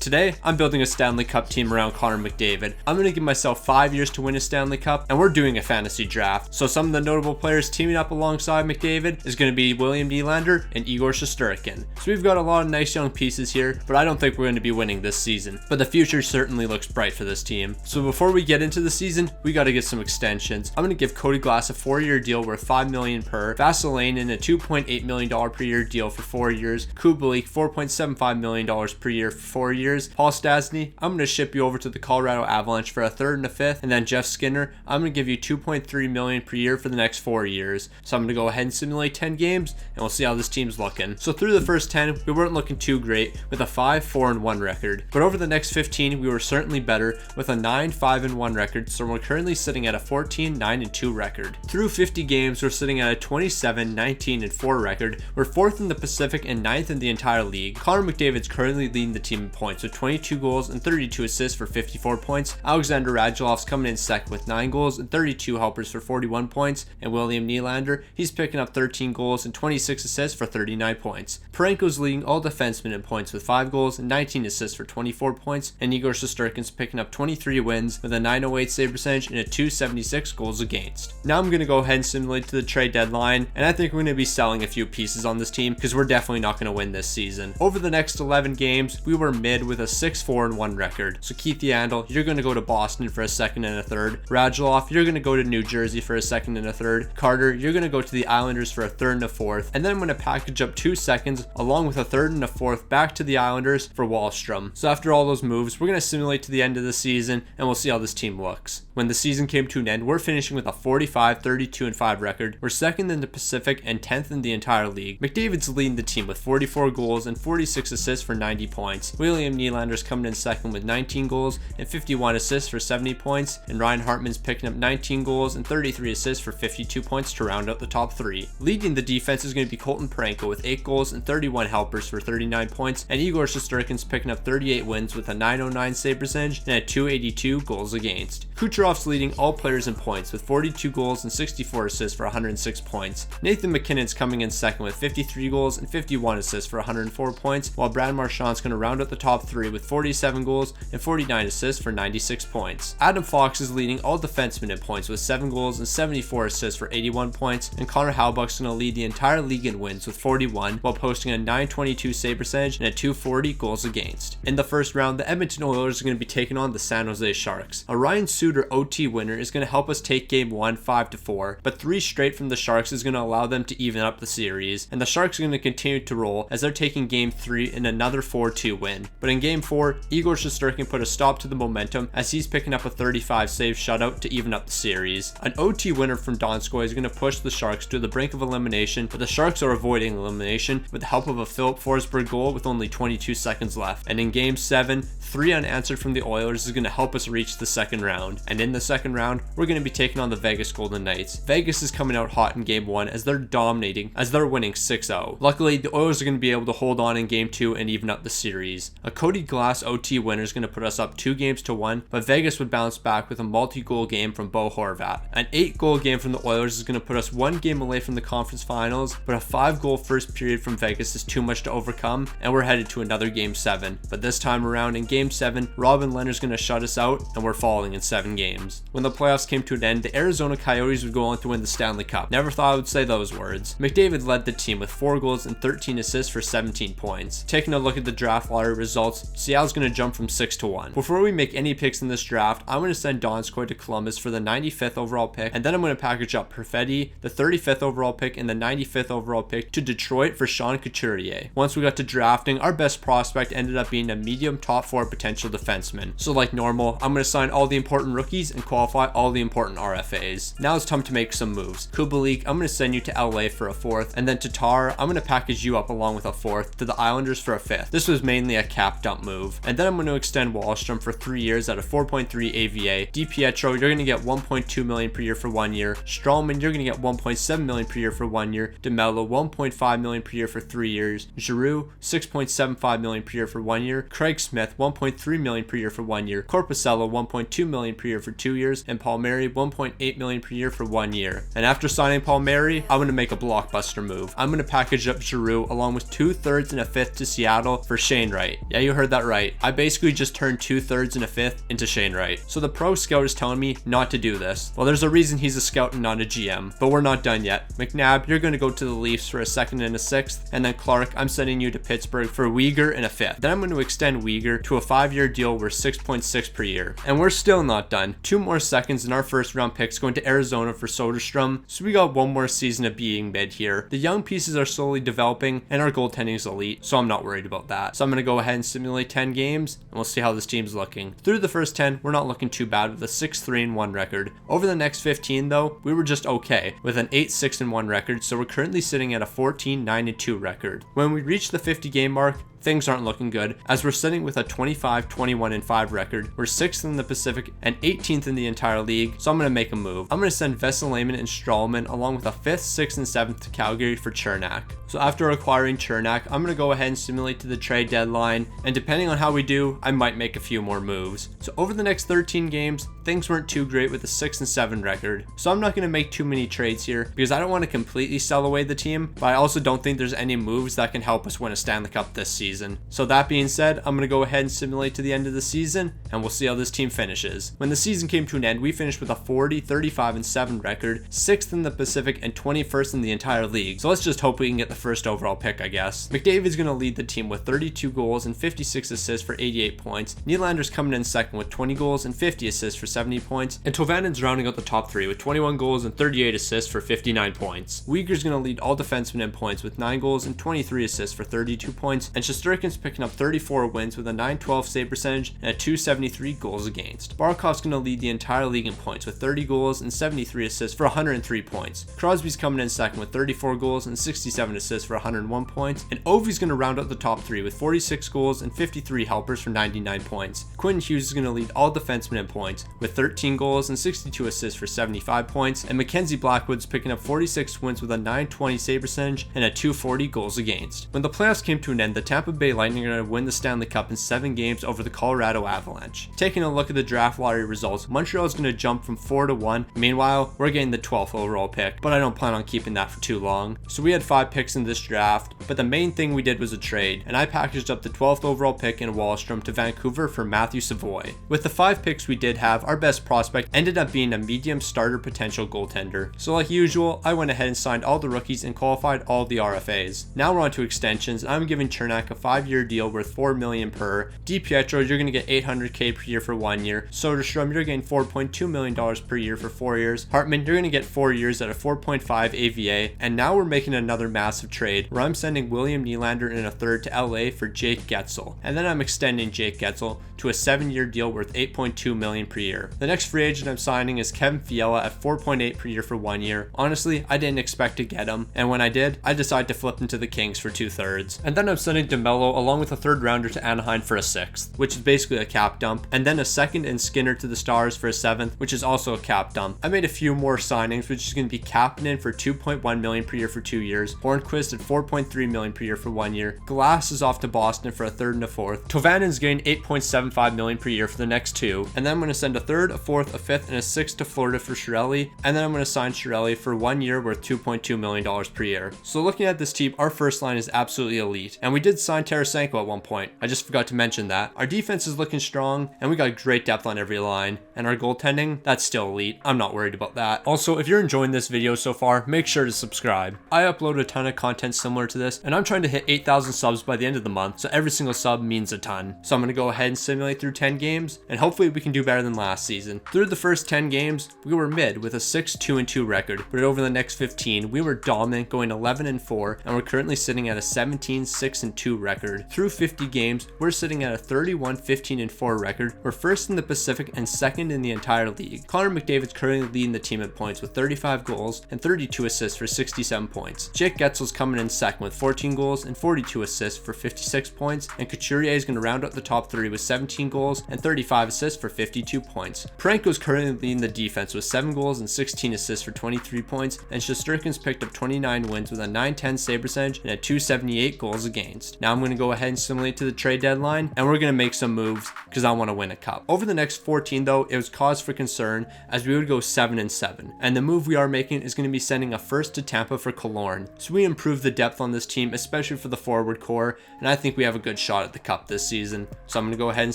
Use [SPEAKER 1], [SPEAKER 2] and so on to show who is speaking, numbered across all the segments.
[SPEAKER 1] Today, I'm building a Stanley Cup team around Connor McDavid. I'm going to give myself 5 years to win a Stanley Cup, and we're doing a fantasy draft. So some of the notable players teaming up alongside McDavid is going to be William Nylander and Igor Shesterkin. So we've got a lot of nice young pieces here, but I don't think we're going to be winning this season. But the future certainly looks bright for this team. So before we get into the season, we got to get some extensions. I'm going to give Cody Glass a 4-year deal worth $5 million per, Vasilevskiy a $2.8 million per year deal for 4 years, Kubalik $4.75 million per year for 4 years. Paul Stastny, I'm going to ship you over to the Colorado Avalanche for a third and a fifth, and then Jeff Skinner, I'm going to give you $2.3 million per year for the next 4 years. So I'm going to go ahead and simulate 10 games, and we'll see how this team's looking. So through the first 10, we weren't looking too great with a 5-4-1 record, but over the next 15, we were certainly better with a 9-5-1 record. So we're currently sitting at a 14-9-2 record. Through 50 games, we're sitting at a 27-19-4 record. We're 4th in the Pacific and 9th in the entire league. Connor McDavid's currently leading the team in points with 22 goals and 32 assists for 54 points. Alexander Radulov's coming in second with 9 goals and 32 helpers for 41 points. And William Nylander, he's picking up 13 goals and 26 assists for 39 points. Parenko's leading all defensemen in points with 5 goals and 19 assists for 24 points. And Igor Shesterkin's picking up 23 wins with a 908 save percentage and a 276 goals against. Now I'm going to go ahead and simulate to the trade deadline, and I think we're going to be selling a few pieces on this team because we're definitely not going to win this season. Over the next 11 games, we were mid with a 6-4-1 record. So Keith Yandel, you're going to go to Boston for a second and a third. Radulov, you're going to go to New Jersey for a second and a third. Carter, you're going to go to the Islanders for a third and a fourth. And then I'm going to package up 2 seconds along with a third and a fourth back to the Islanders for Wallstrom. So after all those moves, we're going to simulate to the end of the season, and we'll see how this team looks. When the season came to an end, we're finishing with a 45-32-5 record. We're second in the Pacific and 10th in the entire league. McDavid's leading the team with 44 goals and 46 assists for 90 points. William Nylander's coming in second with 19 goals and 51 assists for 70 points. And Ryan Hartman's picking up 19 goals and 33 assists for 52 points to round out the top 3. Leading the defense is going to be Colton Parayko with 8 goals and 31 helpers for 39 points. And Igor Shesterkin's picking up 38 wins with a 909 save percentage and a 282 goals against. Kucherov's leading all players in points with 42 goals and 64 assists for 106 points. Nathan MacKinnon's coming in second with 53 goals and 51 assists for 104 points, while Brad Marchand's going to round out the top 3 with 47 goals and 49 assists for 96 points. Adam Fox is leading all defensemen in points with 7 goals and 74 assists for 81 points, and Connor Hellebuyck's going to lead the entire league in wins with 41, while posting a 922 save percentage and a 240 goals against. In the first round, the Edmonton Oilers are going to be taking on the San Jose Sharks. A Ryan Suter OT winner is going to help us take game 1 5-4, but 3 straight from the Sharks is going to allow them to even up the series, and the Sharks are going to continue to roll as they're taking game 3 in another 4-2 win. But in game 4, Igor Shesterkin put a stop to the momentum as he's picking up a 35 save shutout to even up the series. An OT winner from Donskoy is going to push the Sharks to the brink of elimination, but the Sharks are avoiding elimination with the help of a Philip Forsberg goal with only 22 seconds left. And in game 7, 3 unanswered from the Oilers is going to help us reach the second round. And in the second round, we're going to be taking on the Vegas Golden Knights. Vegas is coming out hot in game 1 as they're dominating, as they're winning 6-0. Luckily, the Oilers are going to be able to hold on in game 2 and even up the series. A Cody Glass OT winner is going to put us up 2-1, but Vegas would bounce back with a multi-goal game from Bo Horvat. An 8-goal game from the Oilers is going to put us 1 game away from the conference finals, but a 5-goal first period from Vegas is too much to overcome, and we're headed to another game 7. But this time around in game 7, Robin Leonard's going to shut us out, and we're falling in 7 games. When the playoffs came to an end, the Arizona Coyotes would go on to win the Stanley Cup. Never thought I would say those words. McDavid led the team with 4 goals and 13 assists for 17 points. Taking a look at the draft lottery results, Seattle's going to jump from 6-1. Before we make any picks in this draft, I'm going to send Donskoy to Columbus for the 95th overall pick, and then I'm going to package up Perfetti, the 35th overall pick, and the 95th overall pick to Detroit for Sean Couturier. Once we got to drafting, our best prospect ended up being a medium top 4 potential defenseman. So like normal, I'm going to sign all the important rookies and qualify all the important RFAs. Now it's time to make some moves. Kubalik, I'm going to send you to LA for a 4th, and then Tatar, I'm going to package you up along with a 4th to the Islanders for a 5th. This was mainly a cap dump move. And then I'm going to extend Wallstrom for 3 years at a 4.3 AVA. DiPietro, you're going to get $1.2 million per year for 1 year. Strowman, you're going to get $1.7 million per year for 1 year. DeMello, $1.5 million per year for 3 years. Giroux, $6.75 million per year for 1 year. Craig Smith, $1.3 million per year for 1 year. Corpusalo, $1.2 million per year for 2 years. And Palmieri, $1.8 million per year for 1 year. And after signing Palmieri, I'm going to make a blockbuster move. I'm going to package up Giroux along with 2/3 and a 5th to Seattle for Shane Wright. Yeah, you you heard that right. I basically just turned 2/3 and a fifth into Shane Wright. So the pro scout is telling me not to do this. Well, there's a reason he's a scout and not a GM, but we're not done yet. McNabb, you're going to go to the Leafs for a second and a sixth, and then Clark, I'm sending you to Pittsburgh for Weegar and a fifth. Then I'm going to extend Weegar to a 5-year deal worth 6.6 per year. And we're still not done. 2 more seconds and our first round picks going to Arizona for Soderstrom, so we got 1 more season of being mid here. The young pieces are slowly developing and our goaltending is elite, so I'm not worried about that. So I'm going to go ahead and simulate 10 games and we'll see how this team's looking. Through the first 10, we're not looking too bad with a 6-3-1 record. Over the next 15 though, we were just okay with an 8-6-1 record, so we're currently sitting at a 14-9-2 record. When we reach the 50 game mark, things aren't looking good, as we're sitting with a 25-21-5 record. We're 6th in the Pacific and 18th in the entire league, so I'm going to make a move. I'm going to send Vesalainen and Strawman along with a 5th, 6th, and 7th to Calgary for Chernak. So after acquiring Chernak, I'm going to go ahead and simulate to the trade deadline, and depending on how we do, I might make a few more moves. So over the next 13 games, things weren't too great with a 6-7 record. So I'm not going to make too many trades here because I don't want to completely sell away the team, but I also don't think there's any moves that can help us win a Stanley Cup this season. So that being said, I'm going to go ahead and simulate to the end of the season and we'll see how this team finishes. When the season came to an end, we finished with a 40-35-7 record, 6th in the Pacific and 21st in the entire league. So let's just hope we can get the first overall pick, I guess. McDavid's going to lead the team with 32 goals and 56 assists for 88 points. Nylander's coming in second with 20 goals and 50 assists for 70 points. And Tovanen's rounding out the top 3 with 21 goals and 38 assists for 59 points. Weegar's going to lead all defensemen in points with 9 goals and 23 assists for 32 points. And Shesterkin's picking up 34 wins with a 912 save percentage and a 273 goals against. Barkov's going to lead the entire league in points with 30 goals and 73 assists for 103 points. Crosby's coming in second with 34 goals and 67 assists for 101 points. And Ovi's going to round out the top 3 with 46 goals and 53 helpers for 99 points. Quinn Hughes is going to lead all defensemen in points with 13 goals and 62 assists for 75 points. And Mackenzie Blackwood's picking up 46 wins with a 920 save percentage and a 240 goals against. When the playoffs came to an end, the Tampa Bay Lightning are going to win the Stanley Cup in 7 games over the Colorado Avalanche. Taking a look at the draft lottery results, Montreal is going to jump from 4-1. Meanwhile, we're getting the 12th overall pick, but I don't plan on keeping that for too long. So we had 5 picks in this draft, but the main thing we did was a trade, and I packaged up the 12th overall pick in Wallstrom to Vancouver for Matthew Savoy. With the 5 picks we did have, our best prospect ended up being a medium starter potential goaltender. So like usual, I went ahead and signed all the rookies and qualified all the RFAs. Now we're on to extensions, and I'm giving Chernak a 5-year deal worth $4 million per. DiPietro, you're going to get $800K per year for 1 year. Soderstrom, you're getting $4.2 million per year for 4 years. Hartman, you're going to get 4 years at a 4.5 AVA. And now we're making another massive trade where I'm sending William Nylander in a third to LA for Jake Getzel. And then I'm extending Jake Getzel to a 7-year deal worth $8.2 million per year. The next free agent I'm signing is Kevin Fiala at $4.8 per year for 1 year. Honestly, I didn't expect to get him, and when I did, I decided to flip him to the Kings for 2/3. And then I'm sending DeMello along with a 3rd rounder to Anaheim for a 6th, which is basically a cap dump, and then a 2nd and Skinner to the Stars for a 7th, which is also a cap dump. I made a few more signings, which is going to be Kapanen for $2.1 million per year for 2 years, Hornquist at $4.3 million per year for 1 year, Glass is off to Boston for a 3rd and a 4th, Tovanen's getting $8.75 million per year for the next 2, and then I'm going to send a 3rd, a 4th, a 5th, and a 6th to Florida for Chiarelli, and then I'm going to sign Chiarelli for 1 year worth $2.2 million per year. So looking at this team, our first line is absolutely elite, and we did sign Tarasenko at one point. I just forgot to mention that. Our defense is looking strong, and we got great depth on every line, and our goaltending, that's still elite. I'm not worried about that. Also, if you're enjoying this video so far, make sure to subscribe. I upload a ton of content similar to this, and I'm trying to hit 8,000 subs by the end of the month, so every single sub means a ton. So I'm going to go ahead and simulate through 10 games, and hopefully we can do better than last season. Through the first 10 games, we were mid with a 6-2-2 record, but over the next 15, we were dominant, going 11-4, and we're currently sitting at a 17-6-2 record. Through 50 games, we're sitting at a 31-15-4 record. We're 1st in the Pacific and 2nd in the entire league. Connor McDavid's currently leading the team in points with 35 goals and 32 assists for 67 points. Jake Getzel's coming in 2nd with 14 goals and 42 assists for 56 points, and Couturier is going to round out the top 3 with 17 goals and 35 assists for 52 points. Parenko's currently leading the defense with 7 goals and 16 assists for 23 points, and Shesterkin's picked up 29 wins with a 910 save percentage and a 278 goals against. Now I'm going to go ahead and simulate to the trade deadline, and we're going to make some moves because I want to win a cup. Over the next 14 though, it was cause for concern as we would go 7-7, and the move we are making is going to be sending a first to Tampa for Killorn. So we improve the depth on this team, especially for the forward core, and I think we have a good shot at the cup this season. So I'm going to go ahead and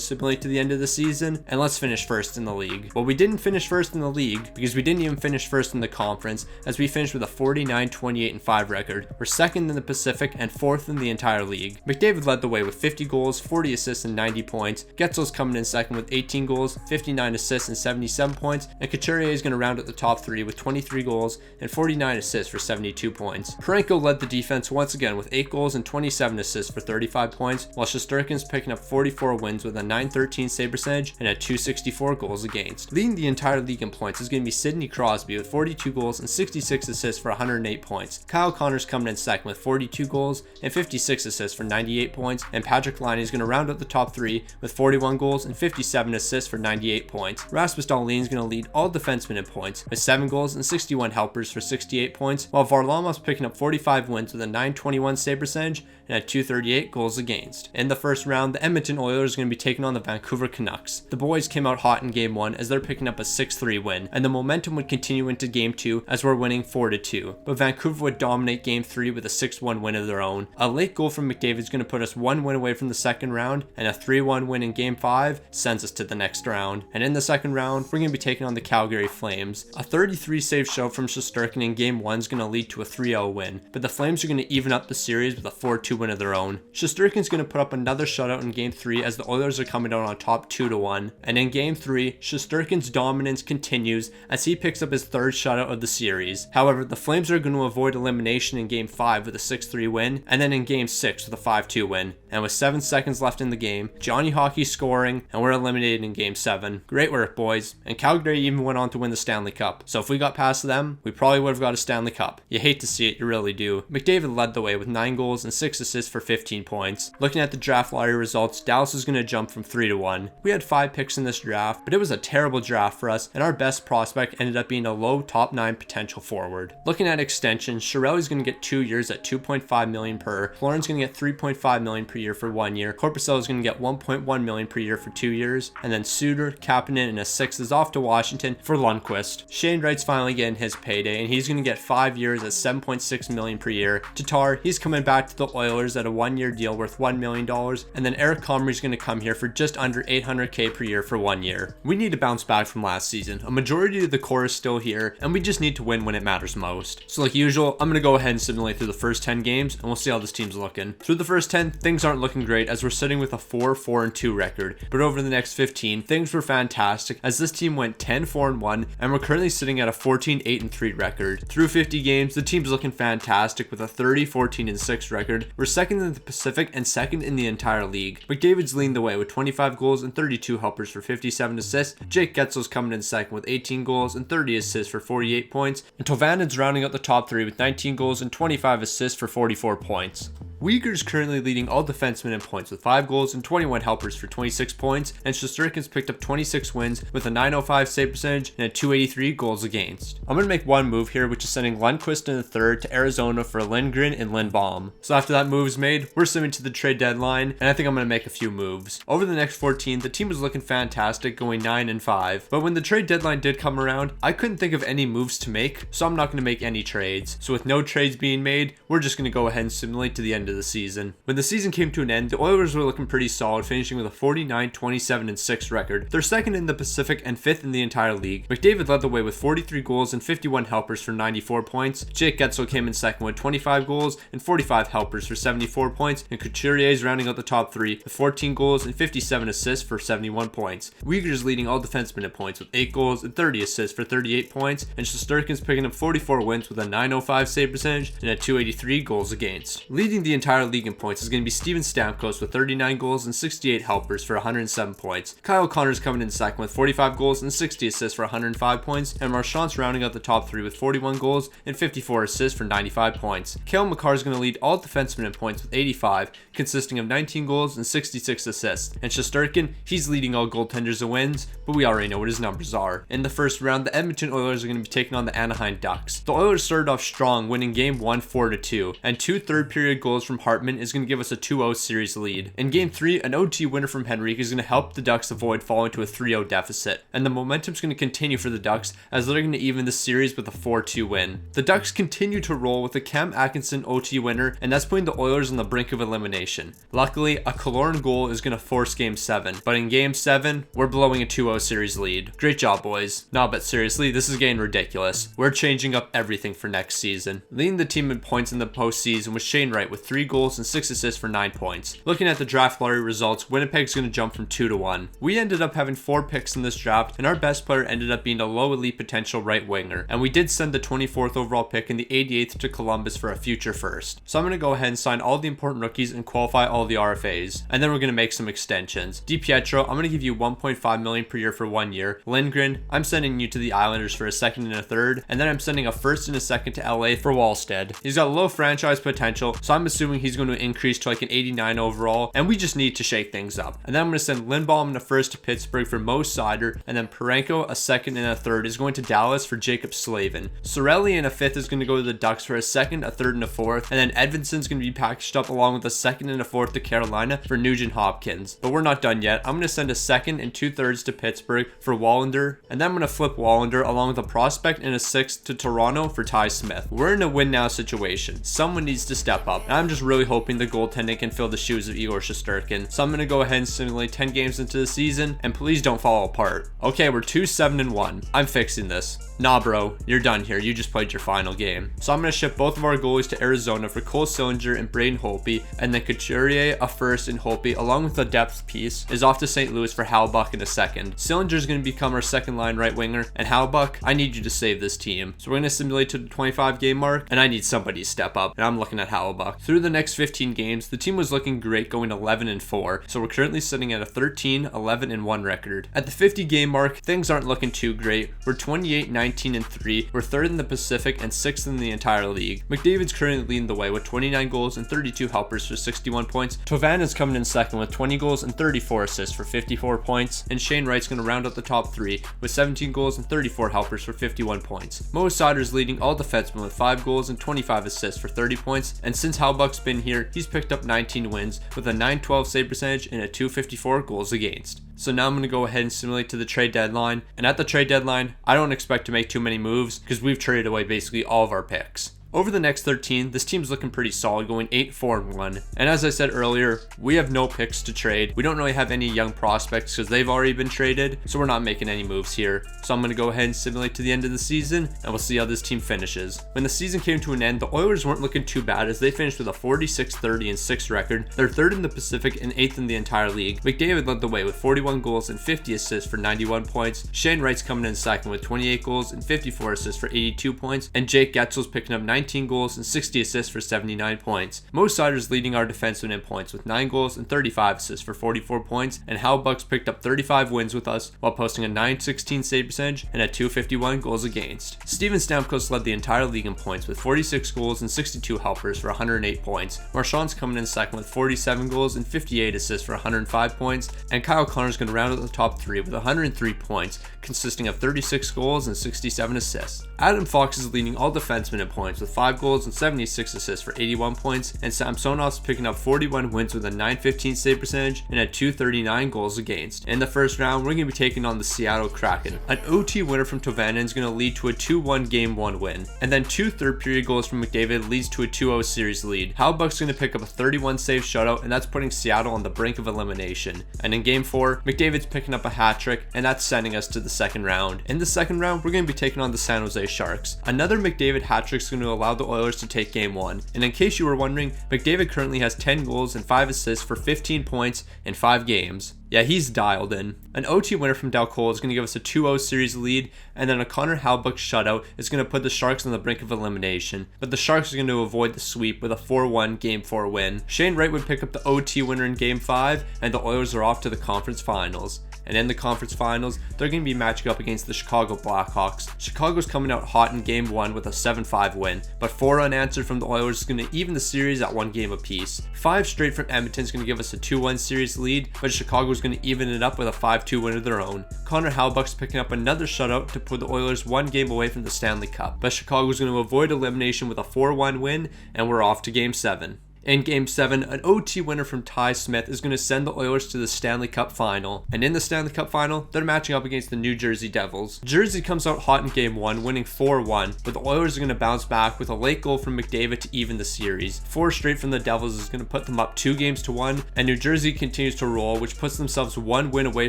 [SPEAKER 1] simulate to the end of the season, and let's finish first in the league. Well, we didn't finish first in the league because we didn't even finish first in the conference, as we finished with a 49-28-5 record. We're second in the Pacific and fourth in the entire league. McDavid led the way with 50 goals, 40 assists, and 90 points. Getzel's coming in second with 18 goals, 59 assists, and 77 points, and Couturier is going to round out the top three with 23 goals and 49 assists for 72 points. Parenko led the defense once again with 8 goals and 27 assists for 35 points, while Shesterkin's picking up 44 wins with a .913 save percentage and a .264 goals against. Leading the entire league in points is going to be Sidney Crosby with 42 goals and 66 assists for 108 points. Kyle Connor's coming in second with 42 goals and 56 assists for 98 points, and Patrick Laine is going to round out the top three with 41 goals and 57 assists for 98 points. Rasmus Dahlin is going to lead all defensemen in points with 7 goals and 61 helpers for 68 points, while Varlamov's picking up 45 wins with a .921 save percentage and a .238 goals against. In the first round, the Edmonton Oilers are going to be taking on the Vancouver Canucks. The boys came out hot in game 1 as they're picking up a 6-3 win, and the momentum would continue into game 2 as we're winning 4-2. But Vancouver would dominate game 3 with a 6-1 win of their own. A late goal from McDavid is going to put us 1 win away from the second round, and a 3-1 win in game 5 sends us to the next round. And in the second round, we're going to be taking on the Calgary Flames. A 33 save show from Shesterkin in game 1 is going to lead to a 3-0 win, but the Flames are going to even up the series with a 4-2 win of their own. Shesterkin's going to put up another shutout in game 3 as the Oilers are coming out on top 2-1. And in game 3, Shesterkin's dominance continues as he picks up his third shutout of the series. However, the Flames are going to avoid elimination in game 5 with a 6-3 win, and then in game 6 with a 5-2 win. And with 7 seconds left in the game, Johnny Hockey scoring, and we're eliminated in game 7. Great work, boys. And Calgary even went on to win the Stanley Cup. So if we got past them, we probably would have got a Stanley Cup. You hate to see it, you really do. McDavid led the way with 9 goals and 6 assists for 15 points. Looking at the draft lottery results, Dallas is going to jump from 3-1. We had 5 picks in this draft, but it was a terrible draft for us, and our best prospect ended up being a low top 9 potential forward. Looking at extensions, Chiarelli's going to get 2 years at $2.5 million per. Florin's going to get $3.5 million per year for 1 year. Korpisalo is going to get $1.1 million per year for 2 years, and then Suter, Kapanen, and a 6th is off to Washington for Lundqvist. Shane Wright's finally getting his payday, and he's going to get 5 years at $7.6 million per year. Tatar, he's coming back to the Oilers at a 1-year deal worth $1 million, and then Eric Comrie's going to come here for just under $800K per year for 1 year. We need to bounce back from last season. A majority of the core is still here, and we just need to win when it matters most. So like usual, I'm going to go ahead and simulate through the first 10 games, and we'll see how this team's looking. Through the first 10, things aren't looking great as we're sitting with a 4-4-2 record, but over the next 15, things were fantastic as this team went 10-4-1, and we're currently sitting at a 14-8-3 record. Through 50 games, the team's looking fantastic with a 30-14-6 record. We're second in the Pacific and second in the entire league. McDavid's leading the way with 25 goals and 32 helpers for 57 assists. Jake Getzel's coming in second with 18 goals and 30 assists for 48 points. And Tovanen's rounding out the top 3 with 19 goals and 25 assists for 44 points. Uyghur's currently leading all defensemen in points with 5 goals and 21 helpers for 26 points, and Shesterkin's picked up 26 wins with a .905 save percentage and a .283 goals against. I'm going to make one move here, which is sending Lundqvist in the third to Arizona for Lindgren and Lindbaum. So after that move is made, we're swimming to the trade deadline, and I think I'm going to make a few moves. Over the next 14, the team was looking fantastic, going 9-5, but when the trade deadline did come around, I couldn't think of any moves to make, so I'm not going to make any trades. So with no trades being made, we're just going to go ahead and simulate to the end of the season. When the season came to an end, the Oilers were looking pretty solid, finishing with a 49-27-6 record. They're second in the Pacific and 5th in the entire league. McDavid led the way with 43 goals and 51 helpers for 94 points. Jake Getzel came in second with 25 goals and 45 helpers for 74 points, and Couturier is rounding out the top 3 with 14 goals and 57 assists for 71 points. Uyghur's leading all defensemen in points with 8 goals and 30 assists for 38 points, and Shesterkin's picking up 44 wins with a .905 save percentage and a .283 goals against. Leading the entire league in points is going to be Steven Stamkos with 39 goals and 68 helpers for 107 points. Kyle Connor's coming in second with 45 goals and 60 assists for 105 points, and Marchand's rounding out the top 3 with 41 goals and 54 assists for 95 points. Cale Makar is going to lead all defensemen in points with 85, consisting of 19 goals and 66 assists. And Shesterkin, he's leading all goaltenders in wins, but we already know what his numbers are. In the first round, the Edmonton Oilers are going to be taking on the Anaheim Ducks. The Oilers started off strong, winning game 1 4-2, and 2 third period goals from from Hartman is going to give us a 2-0 series lead. In Game 3, an OT winner from Henrique is going to help the Ducks avoid falling to a 3-0 deficit, and the momentum's going to continue for the Ducks as they're going to even the series with a 4-2 win. The Ducks continue to roll with a Cam Atkinson OT winner, and that's putting the Oilers on the brink of elimination. Luckily, a Killorn goal is going to force Game 7, but in Game 7, we're blowing a 2-0 series lead. Great job, boys. No, but seriously, this is getting ridiculous. We're changing up everything for next season. Leading the team in points in the postseason was Shane Wright with 3 goals and 6 assists for 9 points. Looking at the draft lottery results, Winnipeg's going to jump from 2 to 1. We ended up having 4 picks in this draft, and our best player ended up being a low elite potential right winger. And we did send the 24th overall pick and the 88th to Columbus for a future first. So I'm going to go ahead and sign all the important rookies and qualify all the RFAs. And then we're going to make some extensions. DiPietro, I'm going to give you $1.5 million per year for 1 year. Lindgren, I'm sending you to the Islanders for a second and a third. And then I'm sending a first and a second to LA for Wallstead. He's got low franchise potential, so I'm assuming he's going to increase to like an 89 overall, and we just need to shake things up. And then I'm going to send Lindbaum and a first to Pittsburgh for Mo Sider, and then Parenko, a second and a third, is going to Dallas for Jacob Slavin. Sorelli and a fifth is going to go to the Ducks for a second, a third, and a fourth, and then Edvinson's going to be packaged up along with a second and a fourth to Carolina for Nugent Hopkins. But we're not done yet. I'm going to send a second and 2/3 to Pittsburgh for Wallander, and then I'm going to flip Wallander along with a prospect and a sixth to Toronto for Ty Smith. We're in a win now situation. Someone needs to step up, and I'm just really hoping the goaltending can fill the shoes of Igor Shesterkin. So I'm going to go ahead and simulate 10 games into the season, and please don't fall apart. Okay, we're 2-7-1. I'm fixing this. Nah, bro, you're done here. You just played your final game. So I'm going to ship both of our goalies to Arizona for Cole Sillinger and Braden Holtby, and then Couturier, a first, and Holtby, along with a depth piece, is off to St. Louis for Halbuck in a second. Sillinger is going to become our second line right winger, and Halbuck, I need you to save this team. So we're going to simulate to the 25 game mark, and I need somebody to step up, and I'm looking at Halbuck. Through the next 15 games, the team was looking great, going 11-4, so we're currently sitting at a 13-11-1 record. At the 50 game mark, things aren't looking too great. We're 28-19-3, we're third in the Pacific and sixth in the entire league. McDavid's currently leading the way with 29 goals and 32 helpers for 61 points. Tovan's coming in second with 20 goals and 34 assists for 54 points, and Shane Wright's going to round out the top 3 with 17 goals and 34 helpers for 51 points. Mo Sider's leading all defensemen with 5 goals and 25 assists for 30 points, and since Halbuck's been here, he's picked up 19 wins with a .912 save percentage and a .254 goals against. So now I'm going to go ahead and simulate to the trade deadline, and at the trade deadline, I don't expect to make too many moves because we've traded away basically all of our picks. Over the next 13, this team's looking pretty solid, going 8-4-1. And as I said earlier, we have no picks to trade. We don't really have any young prospects because they've already been traded, so we're not making any moves here. So I'm going to go ahead and simulate to the end of the season, and we'll see how this team finishes. When the season came to an end, the Oilers weren't looking too bad as they finished with a 46-30-6 record. They're third in the Pacific and eighth in the entire league. McDavid led the way with 41 goals and 50 assists for 91 points. Shane Wright's coming in second with 28 goals and 54 assists for 82 points. And Jake Getzel's picking up 19 goals and 60 assists for 79 points. Mo Sider's leading our defenseman in points with 9 goals and 35 assists for 44 points, and Halbuck's picked up 35 wins with us while posting a .916 save percentage and a .251 goals against. Steven Stamkos led the entire league in points with 46 goals and 62 helpers for 108 points. Marchand's coming in second with 47 goals and 58 assists for 105 points, and Kyle Connor's going to round out the top 3 with 103 points, consisting of 36 goals and 67 assists. Adam Fox is leading all defensemen in points with 5 goals and 76 assists for 81 points, and Samsonov's picking up 41 wins with a .915 save percentage and a .239 goals against. In the first round, we're going to be taking on the Seattle Kraken. An OT winner from Tovanen is going to lead to a 2-1 Game 1 win, and then 2 third-period goals from McDavid leads to a 2-0 series lead. Halbuck's going to pick up a 31 save shutout, and that's putting Seattle on the brink of elimination. And in Game 4, McDavid's picking up a hat-trick, and that's sending us to the second round. In the second round, we're going to be taking on the San Jose Sharks. Another McDavid hat-trick is going to allow the Oilers to take Game 1. And in case you were wondering, McDavid currently has 10 goals and 5 assists for 15 points in 5 games. Yeah, he's dialed in. An OT winner from Dal Cole is going to give us a 2-0 series lead, and then a Connor Halbuck shutout is going to put the Sharks on the brink of elimination. But the Sharks are going to avoid the sweep with a 4-1 Game 4 win. Shane Wright would pick up the OT winner in Game 5, and the Oilers are off to the conference finals. And in the conference finals, they're going to be matching up against the Chicago Blackhawks. Chicago's coming out hot in Game 1 with a 7-5 win, but 4 unanswered from the Oilers is going to even the series at 1 game apiece. 5 straight from Edmonton is going to give us a 2-1 series lead, but Chicago's going to even it up with a 5-2 win of their own. Connor Halbuck's picking up another shutout to put the Oilers 1 game away from the Stanley Cup, but Chicago's going to avoid elimination with a 4-1 win, and we're off to Game 7. In Game 7, an OT winner from Ty Smith is going to send the Oilers to the Stanley Cup Final. And in the Stanley Cup Final, they're matching up against the New Jersey Devils. Jersey comes out hot in Game 1, winning 4-1, but the Oilers are going to bounce back with a late goal from McDavid to even the series. 4 straight from the Devils is going to put them up 2-1, and New Jersey continues to roll, which puts themselves 1 win away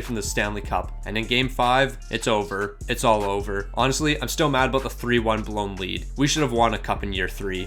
[SPEAKER 1] from the Stanley Cup. And in Game 5, it's over. It's all over. Honestly, I'm still mad about the 3-1 blown lead. We should have won a cup in year 3.